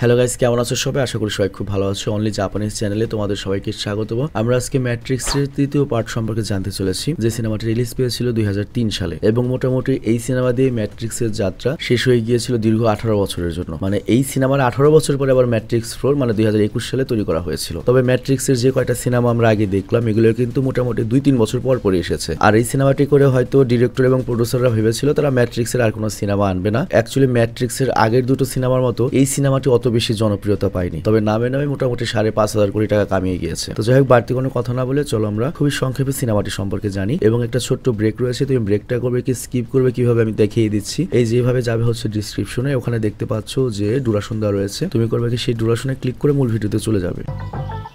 Hello guys, কেমন আছো সবাই? আশা করি সবাই খুব ভালো আছো। অনলি জাপানিজ চ্যানেলে তোমাদের সবাইকে স্বাগত। আমরা আজকে ম্যাট্রিক্সের তৃতীয় পার্ট সম্পর্কে জানতে চলেছি, যে সিনেমাটি রিলিজ পেয়েছিল 2003 সালে এবং মোটামুটি এই সিনেমা দিয়ে ম্যাট্রিক্সের যাত্রা শেষ হয়ে গিয়েছিল দীর্ঘ 18 বছরের জন্য। মানে এই সিনেমার 18 বছর পরে আবার ম্যাট্রিক্স 4 মানে 2021 সালে তৈরি করা হয়েছিল। তবে ম্যাট্রিক্সের যে কয়টা সিনেমা আমরা আগে দেখলাম এগুলো কিন্তু মোটামুটি 2-3 বছর পর পরে এসেছে। আর এই সিনেমাটি করে হয়তো ডিরেক্টর এবং প্রডিউসাররা ভেবেছিল তারা ম্যাট্রিক্সের আর কোনো সিনেমা আনবে না। অ্যাকচুয়ালি ম্যাট্রিক্সের আগের দুটো সিনেমার মতো এই সিনেমাটি অত বেশি জনপ্রিয়তা পায়নি, তবে নামে নামে মোটামুটি 5,500 কোটি টাকা কামিয়ে গিয়েছে। তো যাই হোক, বাড়তি কোনো কথা না বলে চলো আমরা খুবই সংক্ষেপে সিনেমাটি সম্পর্কে জানি। এবং একটা ছোট্ট ব্রেক রয়েছে, তুমি ব্রেকটা করবে কি স্কিপ করবে কিভাবে আমি দেখিয়ে দিচ্ছি। এই যেভাবে যাবে হচ্ছে ডিসক্রিপশনে, ওখানে দেখতে পাচ্ছ যে ডুরাশন দেওয়া রয়েছে, তুমি করবে কি সেই ডুরাশনে ক্লিক করে মূল ভিডিওতে চলে যাবে।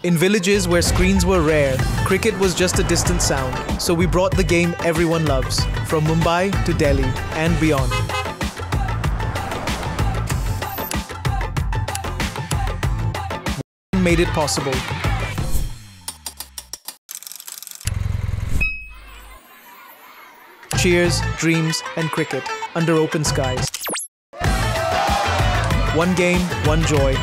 In villages where screens were rare, cricket was just a distant sound, so we brought the game everyone loves, from Mumbai to Delhi and beyond. Made it possible. Cheers, dreams, and cricket under open skies. One game, one joy.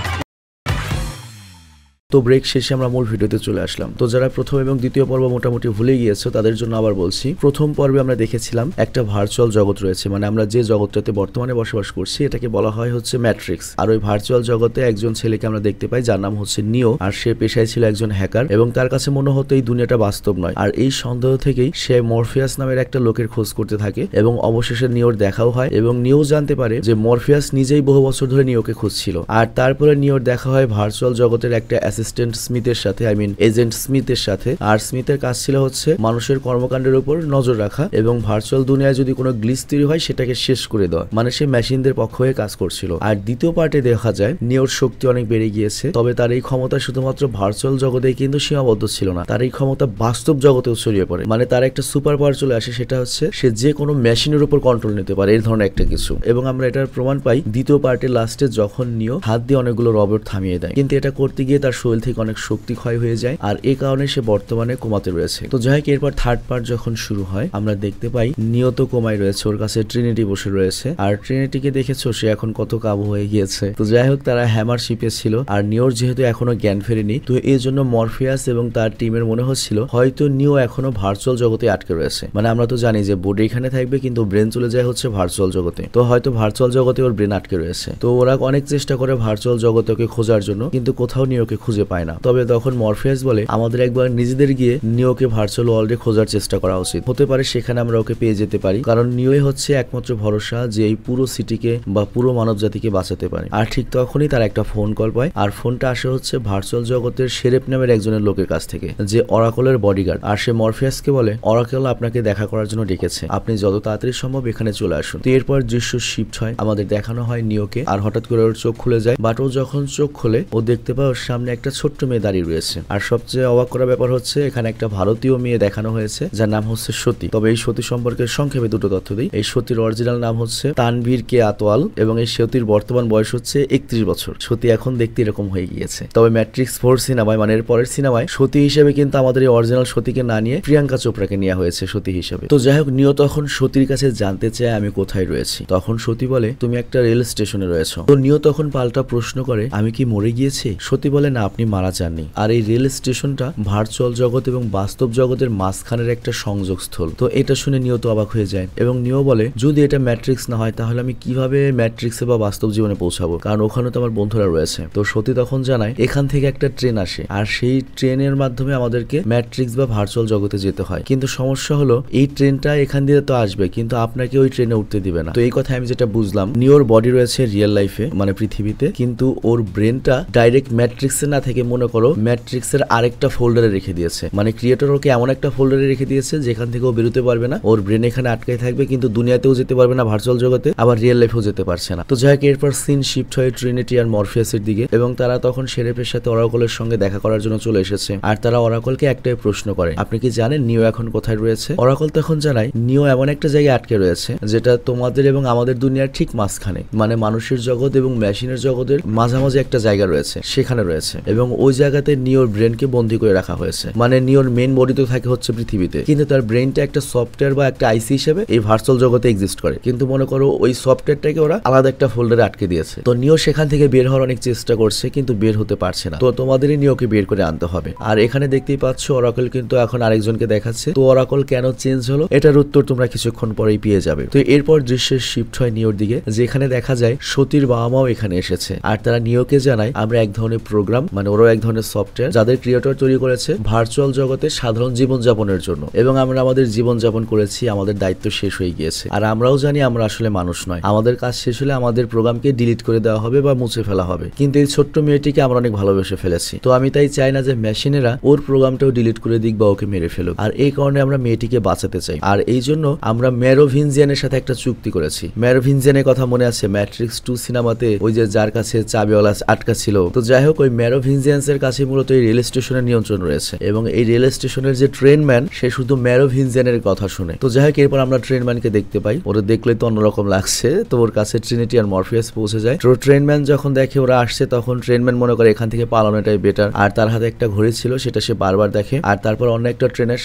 তো break শেষে আমরা মূল ভিডিওতে চলে আসলাম। তো যারা প্রথম এবং দ্বিতীয় পর্ব মোটামুটি ভুলে গিয়েছো তাদের জন্য আবার বলছি, প্রথম পর্বে আমরা দেখেছিলাম একটা ভার্চুয়াল জগৎ রয়েছে, মানে আমরা যে জগৎটাতে বর্তমানে বসবাস করছি এটাকে বলা হয় হচ্ছে ম্যাট্রিক্স। আর ওই ভার্চুয়াল জগতে একজন ছেলেকে আমরা দেখতে পাই যার নাম হচ্ছে নিও, আর সে পেশায় ছিল একজন হ্যাকার এবং তার কাছে মনে হতো এই দুনিয়াটা বাস্তব নয়। আর এই সন্দেহ থেকেই সে মরফিয়াস নামের একটা লোকের খোঁজ করতে থাকে এবং অবশেষে নিওর দেখাও হয় এবং নিও জানতে পারে যে মরফিয়াস নিজেই বহু বছর ধরে নিওকে খুঁজছিল। আর তারপরে নিওর দেখা হয় ভার্চুয়াল জগতের একটা অ্যাসিস্ট্যান্ট স্মিথের সাথে, এজেন্ট স্মিথের সাথে। আর স্মিথের কাজ ছিল হচ্ছে মানুষের কর্মকাণ্ডের উপর নজর রাখা এবং ভার্চুয়াল দুনিয়ায় যদি কোনো গ্লিচ তৈরি হয় সেটাকে শেষ করে দেওয়া, মানে সে মেশিনদের পক্ষ হয়ে কাজ করছিল। আর দ্বিতীয় পার্টে দেখা যায় নিওর শক্তি অনেক বেড়ে গিয়েছে, তবে তার এই ক্ষমতা শুধুমাত্র ভার্চুয়াল জগতেই কিন্তু সীমাবদ্ধ ছিল না, তার এই ক্ষমতা বাস্তব জগতেও ছড়িয়ে পড়ে। মানে তার একটা সুপার পাওয়ার চলে আসে, সেটা হচ্ছে সে যে কোনো মেশিনের উপর কন্ট্রোল নিতে পারে, এই ধরনের একটা কিছু। এবং আমরা এটার প্রমাণ পাই দ্বিতীয় পার্টের লাস্টে, যখন নিও হাত দিয়ে অনেকগুলো রবট থামিয়ে দেয়, কিন্তু এটা করতে গিয়ে তার শরীর থেকে অনেক শক্তি ক্ষয় হয়ে যায় আর এই কারণে সে বর্তমানে কোমাতে রয়েছে। তো যাই হোক, এরপর থার্ড পার্ট যখন শুরু হয় আমরা দেখতে পাই নিয়ত কোমায় রয়েছে, ওর কাছে ট্রিনিটি বসে রয়েছে। আর ট্রিনিটিকে দেখেছো সে এখন কত কাবু হয়ে গিয়েছে। তো যাই হোক, তারা হ্যামার শিপে ছিল আর নিওর যেহেতু এখনো জ্ঞান ফেরেনি, তো এই জন্য মরফিয়াস এবং তার টিমের মনে হচ্ছিল হয়তো নিও এখনো ভার্চুয়াল জগতে আটকে রয়েছে। মানে আমরা তো জানি যে বডি এখানে থাকবে কিন্তু ব্রেন চলে যায় হচ্ছে ভার্চুয়াল জগতে, তো হয়তো ভার্চুয়াল জগতে ওর ব্রেন আটকে রয়েছে। তো ওরা অনেক চেষ্টা করে ভার্চুয়াল জগতে ওকে খোঁজার জন্য, কিন্তু কোথাও নিওকে খুঁজে পায় না। তবে তখন মরফিয়াস বলে আমাদের একবার নিজেদের গিয়ে নিওকে ভার্চুয়াল ওয়ার্ল্ডে খোঁজার চেষ্টা করা উচিত, হতে পারে সেখানে আমরা ওকে পেয়ে যেতে পারি, কারণ নিওই হচ্ছে একমাত্র ভরসা যে এই পুরো সিটিকে বা পুরো মানব জাতিকে বাঁচাতে পারে। আর ঠিক তখনই তার একটা ফোন কল পায়, আর ফোনটা আসে হচ্ছে ভার্চুয়াল জগতের শেরেপ নামের একজনের লোকের কাছ থেকে, যে অরাকলের বডিগার্ড। আর সে মরফিয়াসকে বলে অরাকল আপনাকে দেখা করার জন্য ডেকেছে, আপনি যত তাড়াতাড়ি সম্ভব এখানে চলে আসুন। তো এরপর দৃশ্য শিফট হয়, আমাদের দেখানো হয় নিওকে, আর হঠাৎ করে ওর চোখ খুলে যায়। বাট ও যখন চোখ খোলে ও দেখতে পায় ওর সামনে একটা ছোট্ট মেয়ে দাঁড়িয়ে রয়েছে। আর সবচেয়ে অবাক করা ব্যাপার হচ্ছে এখানে একটা ভারতীয় মেয়ে দেখানো হয়েছে যার নাম হচ্ছে সতী। তবে এই সতী সম্পর্কে সংক্ষেপে দুটো তথ্য দিই। এই সতীর অরিজিনাল নাম হচ্ছে তানভীর কে আতওয়াল এবং এই সতীর বর্তমান বয়স হচ্ছে 31 বছর। সতী এখন দেখতে এরকম হয়ে গিয়েছে। তবে ম্যাট্রিক্স 4 সিনেমায় মানে এর পরের সিনেমায় সতী হিসেবে কিন্তু আমাদের এই অরিজিনাল সতীকে না নিয়ে প্রিয়াঙ্কা চোপড়াকে নেওয়া হয়েছে সতী হিসেবে। তো যাই হোক, নিও তখন সতীর কাছে জানতে চায় আমি কোথায় রয়েছি। তখন সতী বলে তুমি একটা রেল স্টেশনে রয়েছো। তো নিও তখন পাল্টা প্রশ্ন করে আমি কি মরে গিয়েছি? সতী বলে না, আপনি মারা যাননি। আর এই রেল স্টেশনটা ভার্চুয়াল জগৎ এবং বাস্তব জগতের মাঝখানের একটা সংযোগস্থল। তো এটা শুনে নিও তো অবাক হয়ে যায় এবং নিও বলে যদি এটা ম্যাট্রিক্স না হয় তাহলে আমি কিভাবে ম্যাট্রিক্সে বা বাস্তব জীবনে পৌঁছাবো, কারণ ওখানে তো আমার বন্ধুরা রয়েছে। তো সতী তখন জানায় এখান থেকে একটা ট্রেন আসে আর সেই ট্রেনের মাধ্যমে আমাদেরকে ম্যাট্রিক্স বা ভার্চুয়াল জগতে যেতে হয়, কিন্তু সমস্যা হলো এই ট্রেনটা এখান দিয়ে তো আসবে কিন্তু আপনাকে ওই ট্রেনে উঠতে দিবে না। তো এই কথা আমি যেটা বুঝলাম, নিওর বডি রয়েছে রিয়েল লাইফে মানে পৃথিবীতে, কিন্তু ওর ব্রেনটা ডাইরেক্ট ম্যাট্রিক্সে না থেকে মনে করো ম্যাট্রিক্সের আরেকটা ফোল্ডারে রেখে দিয়েছে। মানে ক্রিয়েটর ওকে এমন একটা ফোল্ডারে রেখে দিয়েছে যেখান থেকে ও বেরোতে পারবে না, ওর ব্রেন এখানে আটকাই থাকবে, কিন্তু দুনিয়াতেও যেতে পারবে না ভার্চুয়াল জগতে, আবার রিয়েল লাইফেও যেতে পারছে না। তো যাই হোক, এরপর সিন শিফট হয় ট্রিনিটি আর মরফিয়াসের দিকে এবং তারা তখন শেরেফের সাথে অরাকলের সঙ্গে দেখা করার জন্য চলে এসেছে। আর তারা অরাকলকে একটাই প্রশ্ন করে আপনি কি জানেন নিও এখন কোথায় রয়েছে? অরাকল তখন জানায় নিও এমন একটা জায়গায় আটকে রয়েছে যেটা তোমাদের এবং আমাদের দুনিয়ার ঠিক মাঝখানে, মানে মানুষের জগৎ এবং মেশিনের জগতের মাঝামাঝি একটা জায়গা রয়েছে, সেখানে রয়েছে এবং ওই জায়গাতে নিওর ব্রেনকে বন্দী করে রাখা হয়েছে। মানে নিওর মেইন বডি তো থাকে হচ্ছে পৃথিবীতে, কিন্তু তার ব্রেনটা একটা সফটওয়্যার বা একটা আইসি হিসেবে এই ভার্চুয়াল জগতে এক্সিস্ট করে। কিন্তু মনে করো ওই সফটওয়্যারটাকে ওরা আলাদা একটা ফোল্ডারে আটকে দিয়েছে। তো নিও সেখান থেকে বের হওয়ার অনেক চেষ্টা করছে, কিন্তু বের হতে পারছে না। তো তোমাদেরই নিওকে বের করে আনতে হবে। আর এখানে দেখতেই পাচ্ছ অরাকল কিন্তু এখন আরেকজনকে দেখাচ্ছে। তো অরাকল কেন চেঞ্জ হলো এটার উত্তর তোমরা কিছুক্ষণ পরেই পেয়ে যাবে। তো এরপর দৃশ্যের শিফট হয় নিওর দিকে, যেখানে দেখা যায় সতীর বাবা মাও এখানে এসেছে। আর তারা নিওকে জানায় আমরা এক ধরনের প্রোগ্রাম, মানে ওরাও এক ধরনের সফটওয়্যার যাদের ক্রিয়েটর তৈরি করেছে ভার্চুয়াল জগতে সাধারণ জীবনযাপনের জন্য, এবং আমরা আমাদের জীবনযাপন করেছি, আমাদের দায়িত্ব শেষ হয়ে গিয়েছে। আর আমরাও জানি আমরা আসলে মানুষ নয়, আমাদের কাজ শেষ হলে আমাদের প্রোগ্রামকে ডিলিট করে দেওয়া হবে বা মুছে ফেলা হবে। কিন্তু এই ছোট্ট মেয়েটিকে আমরা অনেক ভালোবেসে ফেলেছি। তো আমি তাই চাই না যে মেশিনেরা ওর প্রোগ্রামটাও ডিলিট করে দিক বা ওকে মেরে ফেলুক। আর এই কারণে আমরা মেয়েটিকে বাঁচাতে চাই। আর এই জন্য আমরা মেরোভিনজিয়ানের সাথে একটা চুক্তি করেছি। মেরোভিনজিয়ানের কথা মনে আছে ম্যাট্রিক্স 2 সিনেমাতে ওই যে যার কাছে চাবিওয়ালা আটকা ছিল। তো যাই হোক, ওই মেরোভিনজিয়ান্সের কাছে মূলত এই রেল স্টেশনের নিয়ন্ত্রণ রয়েছে, এবং এই রেল স্টেশনের যে ট্রেনম্যান সে শুধু মেরোভিনজিয়ানের কথা শুনে। তো যাই হোক, এরপর আমরা ট্রেনম্যানকে দেখতে পাই। ওরা দেখলে তো অন্যরকম লাগছে। তো ওর কাছে ট্রিনিটি আর মরফিয়াস পৌঁছে যায়। তো ট্রেনম্যান যখন দেখে ওরা আসছে, তখন ট্রেনম্যান মনে করে এখান থেকে পালানোটাই বেটার। আর তার হাতে একটা ঘড়ি ছিল, সেটা সে বারবার দেখে। আর তারপর অন্য একটা ট্রেনের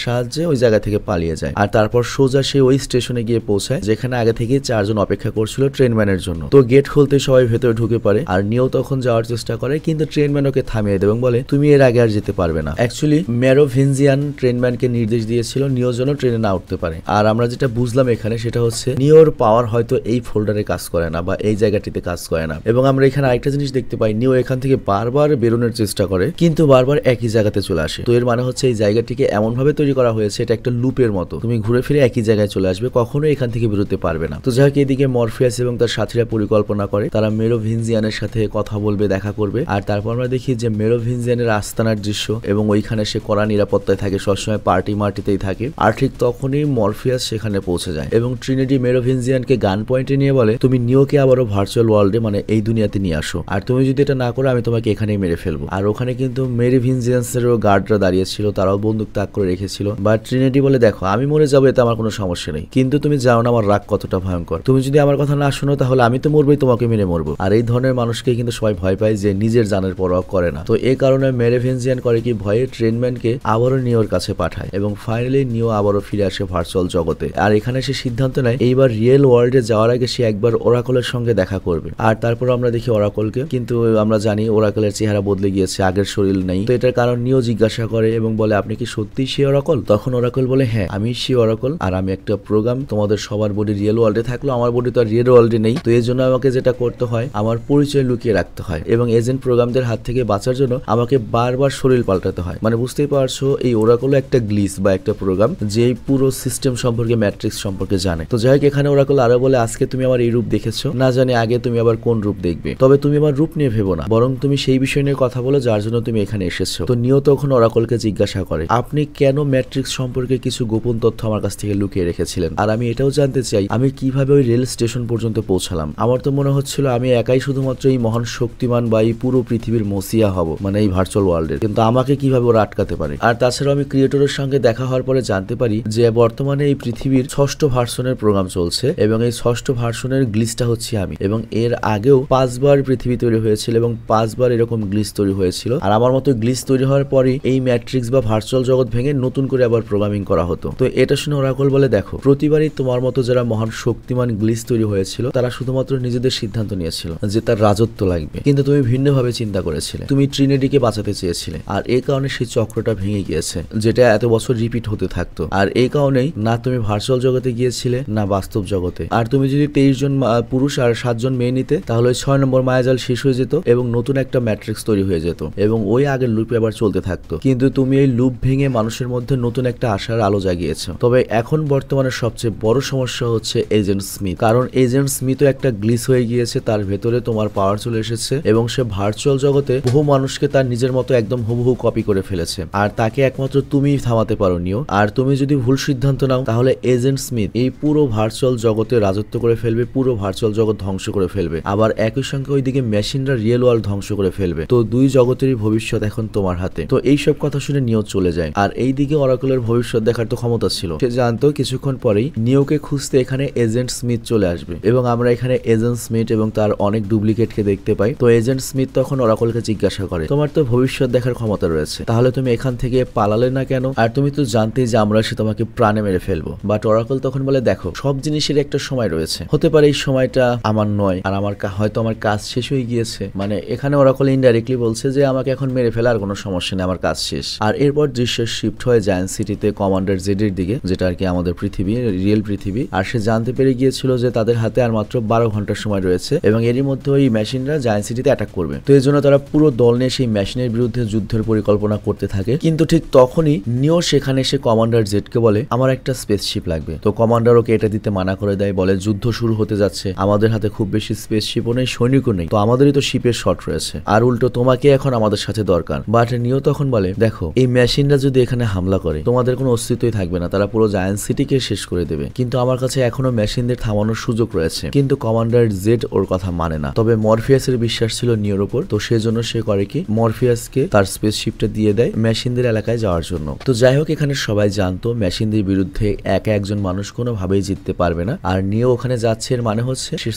সাহায্যে ওই জায়গা থেকে পালিয়ে যায়। আর তারপর সোজা সে ওই স্টেশনে গিয়ে পৌঁছায় যেখানে আগে থেকে 4 জন অপেক্ষা করছিল ট্রেনম্যানের জন্য। তো গেট খুলতে সবাই ভেতরে ঢুকে পড়ে। আর নিও তখন যাওয়ার চেষ্টা করে, কিন্তু ট্রেনম্যান ওকে থামিয়ে দেয় এবং বলে তুমি এর আগে আর যেতে পারবে না। অ্যাকচুয়ালি মেরোভিনজিয়ান ট্রেনম্যানকে নির্দেশ দিয়েছিল নিও যেন ট্রেনে না উঠতে পারে। আর আমরা যেটা বুঝলাম এখানে সেটা হচ্ছে নিওর পাওয়ার হয়তো এই ফোল্ডারে কাজ করে না বা এই জায়গাটিতে কাজ করে না। এবং আমরা এখানে আরেকটা জিনিস দেখতে পাই, নিও এখান থেকে বারবার বেরোনোর চেষ্টা করে, কিন্তু বারবার একই জায়গাতে চলে আসে। তো এর মানে হচ্ছে এই জায়গাটিকে এমন ভাবে তৈরি করা হয়েছে, এটা একটা লুপের মতো, তুমি ঘুরে ফিরে একই জায়গায় চলে আসবে, কখনো এখান থেকে বেরোতে পারবে না। তো যাই হোক, এদিকে মরফিয়াস এবং তার সাথীরা পরিকল্পনা করে তারা মেরোভিনজিয়ানের সাথে কথা বলবে, দেখা করবে। আর তারপর আমরা দেখি যে মেরোভিনজিয়ানের আস্তানার দৃশ্য, এবং ওইখানে সে কড়া নিরাপত্তায় থাকে, সবসময় মার্টিতেই থাকে। আর ঠিক তখনই মরফিয়াস সেখানে পৌঁছে যায় এবং ট্রিনিটি মেরোভিনজিয়ানকে গান পয়েন্টে নিয়ে বলে তুমি নিওকে আবারও ভার্চুয়াল ওয়ার্ল্ডে, মানে এই দুনিয়াতে নিয়ে আসো, আর তুমি যদি এটা না করো আমি তোমাকে এখানেই মেরে ফেলবো। আর ওখানে কিন্তু মেরোভিনজিয়ান্সেরও গার্ডরা দাঁড়িয়ে ছিল, তারাও বন্দুক তাক করে রেখেছিল। বাট ট্রিনিটি বলে দেখো আমি মরে যাবো, এতে আমার কোনো সমস্যা নেই, কিন্তু তুমি জানো না আমার রাগ কতটা ভয়ঙ্কর, তুমি যদি আমার কথা না শোনো তাহলে আমি তো মরবই, তোমাকে মেরে মরবো। আর এই ধরনের মানুষকে কিন্তু সবাই ভয় পায় যে নিজের জানের পরোয়া করে না। তো এই কারণে মেরোভিনজিয়ান করে কি ভয়ে ট্রেনম্যানকে আবারও নিওর কাছে পাঠায়, এবং ফাইনালি নিও আবারও ফিরে আসে ভার্চুয়াল জগতে। আর এখানে সে সিদ্ধান্ত নেয় এইবার রিয়েল ওয়ার্ল্ডে যাওয়ার আগে সে একবার ওরাকলের সঙ্গে দেখা করবে। আর তারপর আমরা দেখি ওরাকলকে, কিন্তু আমরা জানি ওরাকলের চেহারা বদলে গিয়েছে, আগের শরীর নেই। তো এটার কারণ নিও জিজ্ঞাসা করে এবং বলে আপনি কি সত্যি সে ওরাকল? তখন ওরাকল বলে হ্যাঁ আমি সে ওরাকল, আর আমি একটা প্রোগ্রাম, তোমাদের সবার বডি রিয়েল ওয়ার্ল্ডে থাকলো, আমার বডি তো আর রিয়েল ওয়ার্ল্ডে নেই। তো এই জন্য আমাকে যেটা করতে হয় আমার পরিচয় লুকিয়ে রাখতে হয়, এবং এজেন্ট প্রোগ্রামদের হাত থেকে বাঁচার জন্য আমাকে বারবার শরীর পাল্টাতে হয়। মানে বুঝতেই পারছো এই ওরাকল একটা গ্লিচ বা একটা প্রোগ্রাম যে পুরো সিস্টেম সম্পর্কে, ম্যাট্রিক্স সম্পর্কে জানে। তো যাই হোক, এখানে ওরাকল আরো বলে আজকে তুমি আমার এই রূপ দেখেছো, না জানি আগে তুমি আবার কোন রূপ দেখবে, তবে তুমি আমার রূপ নিয়ে ভেবো না, বরং তুমি সেই বিষয় নিয়ে কথা বলো যার জন্য তুমি এখানে এসেছো। তো নিও তখন ওরাকলকে জিজ্ঞাসা করে আপনি কেন ম্যাট্রিক্স সম্পর্কে কিছু গোপন তথ্য আমার কাছ থেকে লুকিয়ে রেখেছিলেন, আর আমি এটাও জানতে চাই আমি কিভাবে ওই রেল স্টেশন পর্যন্ত পৌঁছালাম। আমার তো মনে হচ্ছিল আমি একাই শুধুমাত্র এই মহান শক্তিমান বা এই পুরো পৃথিবীর মসিয়া হব, মানে এই ভার্চুয়াল ওয়ার্ল্ডের, কিন্তু আমাকে কিভাবে ওরা আটকাতে পারে। আর তাছাড়াও আমি ক্রিয়েটরের সঙ্গে দেখা হওয়ার পরে জানতে পারি যে বর্তমানে এই পৃথিবীর 6ষ্ঠ ভার্সনের প্রোগ্রাম চলছে, এবং এই 6ষ্ঠ ভার্সনের গ্লিচটা হচ্ছে আমি, এবং এর আগেও 5 বার পৃথিবী তৈরি হয়েছিল এবং 5 বার এরকম গ্লিচ তৈরি হয়েছিল। আর আমার মতো গ্লিচ তৈরি হওয়ার পরে এই ম্যাট্রিক্স বা ভার্চুয়াল জগৎ ভেঙে নতুন করে আবার প্রোগ্রামিং করা হতো। তো এটা শুনে ওরাকল বলে দেখো প্রতিবারই তোমার মতো যারা মহান শক্তিমান গ্লিচ তৈরি হয়েছিল তারা শুধুমাত্র নিজেদের সিদ্ধান্ত নিয়েছিল যে তার রাজত্ব লাগবে, কিন্তু তুমি ভিন্নভাবে চিন্তা করেছিলে, তুমি ট্রিনিটিকে বাঁচাতে চেয়েছিলে, আর এই কারণে সেই চক্রটা ভেঙে গিয়েছে যেটা এত বছর রিপিট হতে থাকতো। আর এই কারণেই না তুমি ভার্চুয়াল জগতে গিয়েছিলে না বাস্তব জগতে। আর তুমি যদি 23 জন পুরুষ আর 7 জন মেয়ে নিতে তাহলে 6 নম্বর মায়াজাল শেষ হয়ে যেত এবং নতুন একটা ম্যাট্রিক্স তৈরি হয়ে যেত, এবং ওই আগের লুপে আবার চলতে থাকতো। কিন্তু তুমি এই লুপ ভেঙে মানুষের মধ্যে নতুন একটা আশার আলো জাগিয়েছো। তবে এখন বর্তমানে সবচেয়ে বড় সমস্যা হচ্ছে এজেন্ট স্মিথ, কারণ এজেন্ট স্মিথও একটা গ্লিচ হয়ে গিয়েছে, তার ভেতরে তোমার পাওয়ার চলে এসেছে এবং সে ভার্চুয়াল জগতে বহু মানুষকে তার নিজের মতো একদম হুবহু কপি করে ফেলেছে, আর তাকে একমাত্র তুমিই থামাতে পারো নিও। আর তুমি যদি ভুল সিদ্ধান্ত নাও তাহলে এজেন্ট স্মিথ এই পুরো ভার্চুয়াল জগতে রাজত্ব করে ফেলবে, পুরো ভার্চুয়াল জগৎ ধ্বংস করে ফেলবে, আবার একই সঙ্গে ওইদিকে মেশিনরা রিয়েল ওয়ার্ল্ড ধ্বংস করে ফেলবে। তো দুই জগতেরই ভবিষ্যৎ এখন তোমার হাতে। তো এইসব কথা শুনে নিও চলে যায়। আর এইদিকে অরাকলের ভবিষ্যৎ দেখার তো ক্ষমতা ছিল, সে জানতো কিছুক্ষণ পরেই নিওকে খুঁজতে এখানে এজেন্ট স্মিথ চলে আসবে, এবং আমরা এখানে এজেন্ট স্মিথ এবং তার অনেক ডুপ্লিকেটকে দেখতে পাই। তো এজেন্ট স্মিথ তখন অরাকলকে জিজ্ঞাসা জিজ্ঞাসা করে তোমার তো ভবিষ্যৎ দেখার ক্ষমতা রয়েছে, তাহলে তুমি এখান থেকে পালালে না কেন? আর তুমি তো জানতেই যে আমরা এসে তোমাকে প্রাণে মেরে ফেলবো। বাট অরাকল তখন বলে দেখো সব জিনিসের একটা সময় রয়েছে, হতে পারে এই সময়টা আমার নয়, আর হয়তো আমার কাজ শেষ হয়ে গিয়েছে। মানে এখানে অরাকল ইনডাইরেক্টলি বলছে যে আমাকে এখন মেরে ফেলার কোনো সমস্যা নেই, আমার কাজ শেষ। আর এরপর দৃশ্য শিফট হয় জায়ান্ট সিটিতে কমান্ডার জেড এর দিকে, যেটা আর কি আমাদের পৃথিবী, রিয়েল পৃথিবী। আর সে জানতে পেরে গিয়েছিল যে তাদের হাতে আর মাত্র 12 ঘন্টার সময় রয়েছে এবং এরই মধ্যে ওই মেশিনরা জায়ান্ট সিটিতে অ্যাটাক করবে। তো এই জন্য তারা পুরো দল নিয়ে সেই মেশিনের বিরুদ্ধে যুদ্ধের পরিকল্পনা করতে থাকে। কিন্তু ঠিক তখনই নিও সেখানে এসে কমান্ডার জেডকে বলে আমার একটা স্পেসশিপ লাগবে। তো কমান্ডার ওকে এটা দিতে মানা করে দেয়, বলে যুদ্ধ শুরু হতে যাচ্ছে, আমাদের হাতে খুব বেশি স্পেসশিপও নেই, সৈনিকও নেই, তো আমাদেরই তো শিপের শর্ট রয়েছে, আর উল্টো তোমাকে এখন আমাদের সাথে দরকার। বাট নিও তখন বলে দেখো এই মেশিনরা যদি এখানে হামলা করে তোমাদের কোনো অস্তিত্বই থাকবে না, তারা পুরো জায়ান্ট সিটিকে শেষ করে দেবে, কিন্তু আমার কাছে এখনো মেশিনদের থামানোর সুযোগ রয়েছে। কিন্তু কমান্ডার জেড ওর কথা মানে না। তবে মরফিয়াসের বিশ্বাস ছিল নিওর উপর, তো সেজন্য সে করে কি মরফিয়াসকে তার স্পেসশিপটা দিয়ে দেয় মেশিনদের এলাকায় যাওয়ার জন্য। তো যাই হোক এখানে সবাই জানতো মেশিনদের বিরুদ্ধে একা একজন মানুষ কোনোভাবেই জিততে পারবে না, আর নিও ওখানে যাচ্ছে এর মানে হচ্ছে সে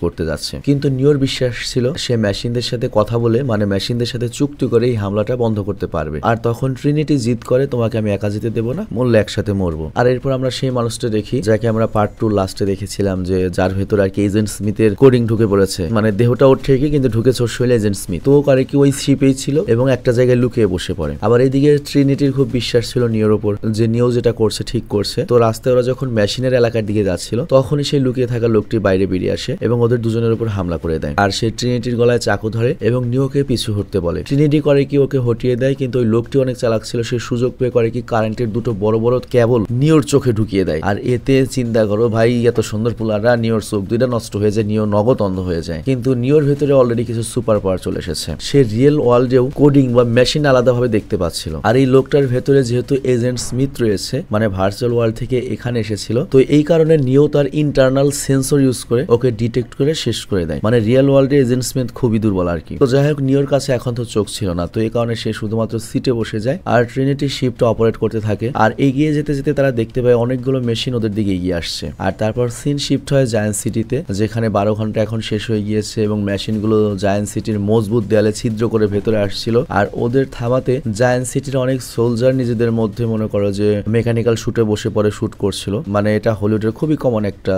করতে যাচ্ছে। কিন্তু নিওর বিশ্বাস ছিল সে মেশিনদের সাথে কথা বলে, মানে মেশিনদের সাথে চুক্তি করে এই হামলাটা বন্ধ করতে পারবে। আর তখন ট্রিনিটি জিদ করে তোমাকে আমি একা যেতে দেবো না, মরলে একসাথে মরবো। আর এরপর আমরা সেই মানুষটা দেখি যাকে আমরা পার্ট 2 লাস্টে দেখেছিলাম, যে যার ভেতর আর কি এজেন্ট স্মিথের কোডিং ঢুকে পড়েছে, মানে দেহটা ওর ঠিকই কিন্তু ঢুকেছে ওর শরীরে এজেন্ট স্মিথ। তো করে কি ওই শিপেই ছিল এবং একটা জায়গায় লুকিয়ে বসে পড়ে। আবার এইদিকে ট্রিনিটির খুব বিশ্বাস ছিল নিওর ওপর, যে নিও যেটা করছে ঠিক করছে। তো রাস্তায় ওরা যখন মেশিনের এলাকার দিকে যাচ্ছিল তখনই সেই লুকিয়ে থাকা লোকটি বাইরে বেরিয়ে আসে এবং ওদের দুজনের উপর হামলা করে দেয়। আর সে ট্রিনিটির গলায় চাকু ধরে এবং নিওকে পিছু হটতে বলে। ট্রিনিটি করে কি ওকে হটিয়ে দেয়, কিন্তু ওই লোকটি অনেক চালাক ছিল, সে সুযোগ পেয়ে করে কি কারেন্টের দুটো বড় বড় কেবল নিওর চোখে ঢুকিয়ে দেয়। আর এতে চিন্তা করো ভাই, এত সুন্দর পুলারা, নিওর চোখ দুইটা নষ্ট হয়ে যায়, নিও নগদ অন্ধ হয়ে যায়। কিন্তু নিওর ভেতরে অলরেডি কিছু সুপার পাওয়ার চলে এসেছে, সে রিয়েল ওয়ার্ল্ডেও কোডিং বা মেশিন আলাদাভাবে দেখতে পাচ্ছিল। আর এই লোকটার ভেতরে যেহেতু এজেন্ট স্মিথ রয়েছে, মানে ভার্চুয়াল ওয়ার্ল্ড থেকে এখানে এসেছিল, তো এই কারণে নিও তার ইন্টারনাল সেন্সর ইউজ করে ওকে ডিটেক্ট করে শেষ করে দেয়। মানে রিয়েল ওয়ার্ল্ডে এজেন্ট স্মিথ খুবই দুর্বল আর কি। তো যাই হোক নিওর কাছে এখন তো চোখ ছিল না, তো এই কারণে সে শুধুমাত্র সিটে বসে যায় আর ট্রিনিটি শিপটা অপারেট করতে থাকে। আর এগিয়ে যেতে যেতে তারা দেখতে পায় অনেকগুলো মেশিন ওদের দিকে এগিয়ে আসছে। আর তারপর সিন শিফট হয় জায়ান্ট সিটিতে, যেখানে 12 ঘন্টা এখন শেষ হয়ে গিয়েছে এবং মেশিনগুলো জায়ান্ট সিটির মজবুত দেয়ালে ছিদ্র করে ভেতরে আসছিল। আর ওদের থামাতে জায়ান্ট সিটির অনেক সোলজার নিজেদের মধ্যে মনে করো যে মেকানিক্যাল শুটে বসে পড়ে শুট করছিল। মানে এটা হলিউডের খুবই কমন একটা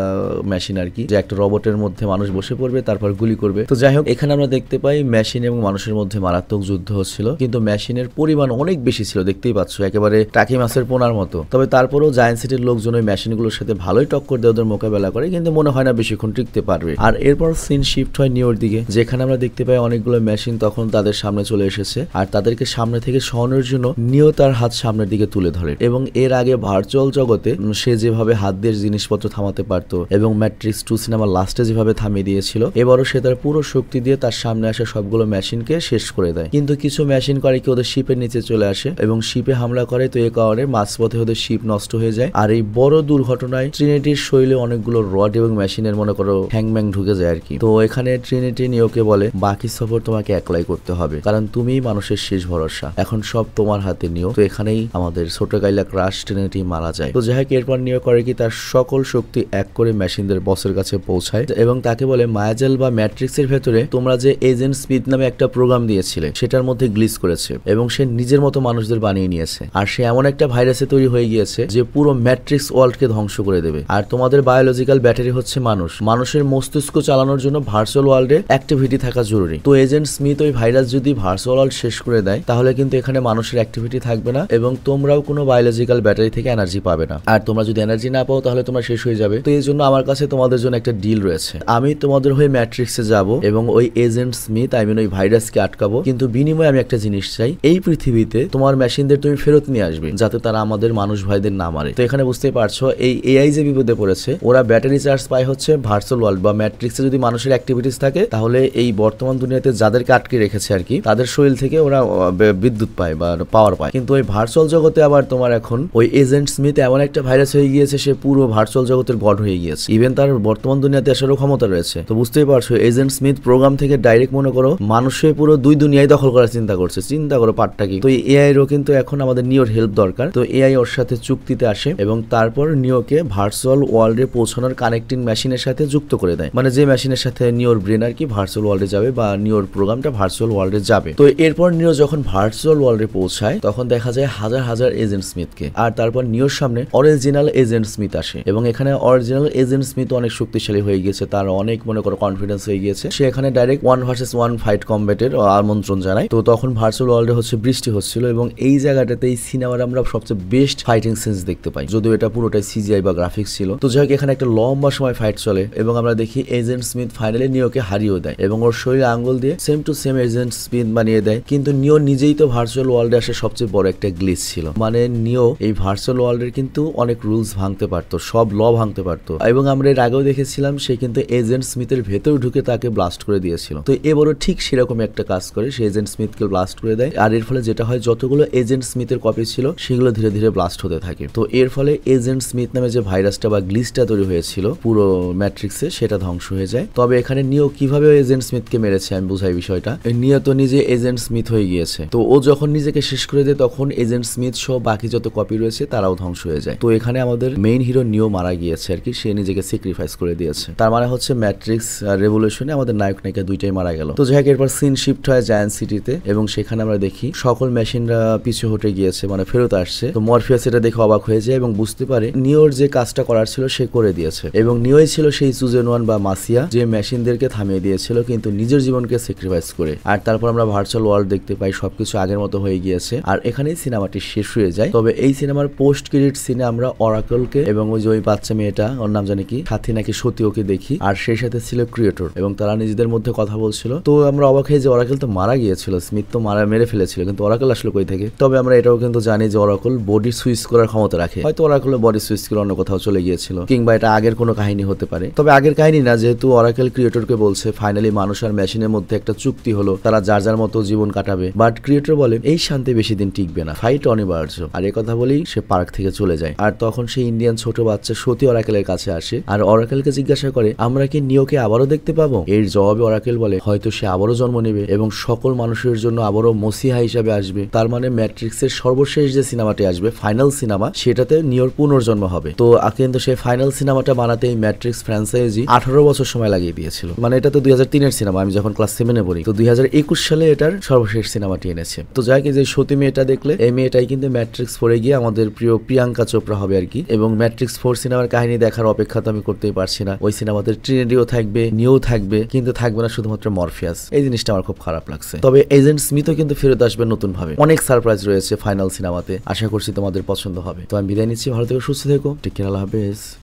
মেশিন আর কি, যে একটা রোবটের মধ্যে মানুষ বসে পড়বে তারপর গুলি করবে। তো যাই হোক এখানে আমরা দেখতে পাই মেশিন এবং মানুষের মধ্যে মারাত্মক যুদ্ধ হচ্ছিল, কিন্তু মেশিনের পরিমাণ অনেক বেশি ছিল, দেখতেই পাচ্ছ একেবারে টাকি মাছের পোনার মতো। তবে তারপরেও জায়ান্ট সিটির লোকজন ওই মেশিনগুলোর সাথে ভালোই টক্কর দিয়ে ওদের মোকাবেলা করে, কিন্তু মনে হয় না বেশিক্ষণ টিকতে পারবে। আর এরপর সিন শিফট হয় নিওর দিকে, যেখানে আমরা দেখতে পাই অনেকগুলো মেশিন তখন তাদের সামনে চলে এসেছে। আর তাদেরকে সামনে থেকে সরানোর জন্য নিও তার হাত সামনের দিকে তুলে ধরে। এবং এর আগে ভার্চুয়াল জগতে সে যেভাবে হাত দিয়ে জিনিসপত্র থামাতে পারত এবং ম্যাট্রিক্স 2 সিনেমা লাস্টে যেভাবে থামিয়ে দিয়েছিল, এবারও সে তার পুরো শক্তি দিয়ে তার সামনে আসা সবগুলো মেশিনকে শেষ করে দেয়। কিন্তু কিছু মেশিন করে কি ওদের শিপের নিচে চলে আসে এবং শিপে হামলা করে, তো এই কারণে মাঝপথে ওদের শিপ নষ্ট হয়ে যায়। আর এই বড় দুর্ঘটনায় ট্রিনিটির শরীরে অনেকগুলো রড এবং মেশিনের মনে করো হ্যাংম্যাং ঢুকে যায় আর কি। তো এখানে ট্রিনিটি নিওকে বলে বাকি সফর তোমাকে একলাই করতে হবে, কারণ তুমিই মানুষের শেষ ভরসা, এখন সব তোমার হাতে নিও। তো এখানেই আমাদের ছোট গাইলা ক্রাশ ট্রিনিটি মারা যায়। তো যাই হোক এরপর নিও করে কি তার সকল শক্তি এক করে মেশিনদের বসের কাছে পৌঁছায় এবং তাকে বলে মায়াজাল বা ম্যাট্রিক্সের ভেতরে তোমরা যে এজেন্ট স্মিথ নামে একটা প্রোগ্রাম দিয়েছিলে সেটার মধ্যে গ্লিচ করেছে এবং সে নিজের মতো মানুষদের বানিয়ে নিয়েছে। আর সে এমন একটা ভাইরাসে তৈরি হয়ে গিয়েছে যে পুরো ম্যাট্রিক্স ওয়ার্ল্ডকে ধ্বংস করে দেবে। আর তোমাদের বায়োলজিক্যাল ব্যাটারি হচ্ছে মানুষ, মানুষের মস্তিষ্ক চালানোর জন্য ভার্চুয়াল ওয়ার্ল্ডে অ্যাক্টিভিটি থাকা জরুরি। তো এজেন্ট স্মিথ ওই ভাইরাস যদি ভার্চুয়াল ওয়ার্ল্ড শেষ করে দেয় তাহলে কিন্তু এখানে মানুষের অ্যাক্টিভিটি থাকবে না এবং তোমরাও কোনো বায়োলজিক্যাল ব্যাটারি থেকে এনার্জি পাবে না। আর তোমরা যদি এনার্জি না পাও তাহলে তোমরা শেষ হয়ে যাবে। তো এই জন্য আমার কাছে তোমাদের জন্য একটা ডিল রয়েছে, আমি তোমাদের হয়ে ম্যাট্রিক্সে যাব এবং ওই এজেন্ট স্মিথ ওই ভাইরাসকে আটকাবো, কিন্তু বিনিময়ে আমি একটা জিনিস চাই, এই পৃথিবীতে তোমার মেশিনদের তুমি ফেরত নিয়ে আসবে যাতে তারা আমাদের মানুষ ভাইদের না মারে। তো এখানে বুঝতেই পারছো এই এআই যে বিপদে পড়েছে, ওরা ব্যাটারি চার্জ পায় হচ্ছে ভার্চুয়াল ওয়ার্ল্ড বা ম্যাট্রিক্সে যদি মানুষের অ্যাক্টিভিটিস থাকে তাহলে এই বর্তমান দুনিয়াতে যাদেরকে আটকে রেখেছে আর কি তাদের শরীর থেকে ওরা বিদ্যুৎ পায় বা পাওয়ার পায়। কিন্তু ওই ভার্চুয়াল জগতে আবার তোমার এখন ওই এজেন্ট স্মিথ এমন একটা ভাইরাস হয়ে গিয়েছে, সে পুরো ভার্চুয়াল জগতের গড হয়ে গিয়েছে, ইভেন তার বর্তমান দুনিয়াতে আসারও ক্ষমতা রয়েছে। তো বুঝতেই পারছো এজেন্ট স্মিথ প্রোগ্রাম থেকে ডাইরেক্ট মনে করো মানুষের পুরো দুই দুনিয়ায় দখল করার চিন্তা করছে। চিন্তা করো পার্টটা কি। তো এআই এরও কিন্তু এখন আমাদের নিওর হেল্প দরকার। তো এআই ওর সাথে চুক্তিতে আসে এবং তারপর নিওকে ভার্চুয়াল ওয়ার্ল্ডে পৌঁছানোর কানেক্টিং মেশিনের সাথে যুক্ত করে দেয়। মানে যে মেশিনের সাথে নিওর ব্রেন আর কি ভার্চুয়াল ওয়ার্ল্ডে যাবে বা নিওর প্রোগ্রামটা ভার্চুয়াল ওয়ার্ল্ডে যাবে। তো এরপর নিও যখন ভার্চুয়াল ওয়ার্ল্ডে পৌঁছায় তখন দেখা যায় হাজার হাজার এজেন্ট স্মিথকে। আর তারপর নিওর সামনে অরিজিনাল এজেন্ট স্মিথ আসে এবং এখানে অরিজিনাল এজেন্ট স্মিথ অনেক শক্তিশালী হয়ে গিয়েছে, তার অনেক মনে করো কনফিডেন্স হয়ে গিয়েছে। সে এখানে ডাইরেক্ট 1 ভার্সেস 1 ফাইট কম্ব্যাটের আমন্ত্রণ জানায়। তো তখন ভার্চুয়াল ওয়ার্ল্ডে হচ্ছে বৃষ্টি হচ্ছিল এবং এই জায়গাটাতে এই সিনেমার আমরা সবচেয়ে বেস্ট ফাইটিং সিনস দেখতে পাই, যদিও এটা পুরোটাই সিজিআই বা গ্রাফিক্স ছিল। তো যাই হোক এখানে একটা লম্বা সময় ফাইট চলে এবং আমরা দেখি এজেন্ট স্মিথ ফাইনালি নিওকে হারিয়ে দেয় এবং ওর শরীরে আঙ্গুল দিয়ে same to same agent Smith বানিয়ে দেয়। কিন্তু নিও নিজেই তো ভার্চুয়াল ওয়ার্ল্ডে আসে সবচেয়ে বড় একটা গ্লিচ ছিল। মানে নিও এই ভার্চুয়াল ওয়ার্ল্ডের কিন্তু অনেক রুলস ভাঙতে পারতো, সব ল ভাঙতে পারতো এবং আমরা এর আগেও দেখেছিলাম সে কিন্তু এজেন্ট স্মিথের ভেতর ঢুকে তাকে ব্লাস্ট করে দিয়েছিল। তো এবারও ঠিক সেরকম একটা কাজ করে, সে এজেন্ট স্মিথকে ব্লাস্ট করে দেয়। আর এর ফলে যেটা হয় যতগুলো এজেন্ট স্মিথের কপি ছিল সেগুলো ধীরে ধীরে ব্লাস্ট হতে থাকে। তো এর ফলে এজেন্ট স্মিথ নামে যে ভাইরাসটা বা গ্লিচটা তৈরি হয়েছিল পুরো ম্যাট্রিক্সে সেটা ধ্বংস হয়ে যায়। তবে এখানে নিও কিভাবে এজেন্ট স্মিথকে মেরেছে আমি বুঝাই বিষয়টা। নিও তো নিজে এজেন্ট স্মিথ হয়ে গিয়েছে। তো ও যখন নিজেকে শেষ করে দেয় তখন এজেন্ট স্মিথ সহ বাকি যত কপি রয়েছে তারাও ধ্বংস হয়ে যায়। তো এখানে আমাদের মেইন হিরো নিও মারা গিয়েছে আর কি, সে নিজেকে স্যাক্রিফাইস করে দিয়েছে। তার মানে হচ্ছে ম্যাট্রিক্স রেভলিউশনে আমাদের নায়ক নায়িকা দুইটাই মারা গেল। তো যাই হোক এরপর সিন শিফট হয় জায়ান্ট সিটিতে এবং সেখানে আমরা দেখি সকল মেশিনরা পিছু হটে গিয়েছে, মানে ফেরত আসছে। তো মরফিয়াস এটা দেখে অবাক হয়ে যায় এবং বুঝতে পারে নিওর যে কাজটা করার ছিল সে করে দিয়েছে এবং নিওই ছিল সেই সুজেন ওয়ান বা মাসিয়া যে মেশিনদেরকে থামিয়ে দিয়েছিল কিন্তু নিজের জীবনকে স্যাক্রিফাইস করে। আর তারপর আমরা ভার্চুয়াল ওয়ার্ল্ড দেখতে পাই, সবকিছু আগের মতো হয়ে গিয়েছে। আর এখানেই সিনেমাটি শেষ হয়ে যায়। তবে এই সিনেমার পোস্ট ক্রেডিট সিনে আমরা অরাকলকে এবং ওই যে ওই বাচ্চা মেয়েটা ওর নাম জানি কি সাথী নাকি সত্যি ওকে দেখি, আর সেই সাথে ছিল ক্রিয়েটর এবং তারা নিজেদের মধ্যে কথা বলছিল। তো আমরা অবাক হয়ে যে অরাকল তো মারা গিয়েছিল, স্মিথ তো মেরে ফেলেছিল, কিন্তু অরাকল আসলে কই থেকে। তবে আমরা এটাও কিন্তু জানি যে অরাকল বডি সুইচ করার ক্ষমতা রাখে, হয়তো অরাকলের বডি সুইচ করে অন্য কোথাও চলে গিয়েছিল কিংবা এটা আগের কোনো কাহিনী হতে পারে। তবে আগের কাহিনী না, যেহেতু অরাকল ক্রিয়েটরকে বলছে ফাইনালি মানুষ আর মেশিনের মধ্যে একটা চুক্তি হলো, তারা যার যার মতো জীবন কাটাবে। বাট ক্রিয়েটর বলে এই শান্তি বেশি দিন টিকবে না, ফাইট অনিবার্য। আর এই কথা বলেই সে পার্ক থেকে চলে যায়। আর তখন সেই ইন্ডিয়ান ছোট বাচ্চা সত্যি অরাকেলের কাছে আসে আর অরাকেলকে জিজ্ঞাসা করে আমরা কি নিওকে আবারও দেখতে পাবো। এর জবাবে অরাকেল বলে হয়তো সে আবারও জন্ম নেবে এবং সকল মানুষের জন্য আবারও মসিহা হিসাবে আসবে। তার মানে ম্যাট্রিক্সের সর্বশেষ যে সিনেমাটি আসবে ফাইনাল সিনেমা, সেটাতে নিওর পুনর্জন্ম হবে। তো কিন্তু সেই ফাইনাল সিনেমাটা বানাতে এই ম্যাট্রিক্স ফ্র্যাঞ্চাইজি 18 বছর সময় লাগিয়ে দিয়েছিল। মানে এটা তো 2003 এর সিনেমা, আমি যখন ক্লাস 7-এ পড়ি। তো 2021 সালে এটার সর্বশেষ সিনেমাটি এনেছে। তো যাই কি যে সতী মেয়েটা দেখলে এই মেয়েটাই কিন্তু ম্যাট্রিক্স 4 গিয়ে আমাদের প্রিয় প্রিয়াঙ্কা চোপড়া হবে আর কি। এবং ম্যাট্রিক্স 4 সিনেমার কাহিনী দেখার অপেক্ষা তো আমি করতেই পারছি না। ওই সিনেমাতে ট্রিনিটিও থাকবে, নিও থাকবে, কিন্তু থাকবে না শুধুমাত্র মরফিয়াস। এই জিনিসটা আমার খুব খারাপ লাগছে। তবে এজেন্ট স্মিথও কিন্তু ফেরত আসবে নতুন ভাবে। অনেক সারপ্রাইজ রয়েছে ফাইনাল সিনেমাতে, আশা করছি তোমাদের পছন্দ হবে। তো আমি বিদায় নিচ্ছি, ভালো থেকো, সুস্থ থেকো, টেক কেয়ার, আল্লাহ হাফেজ।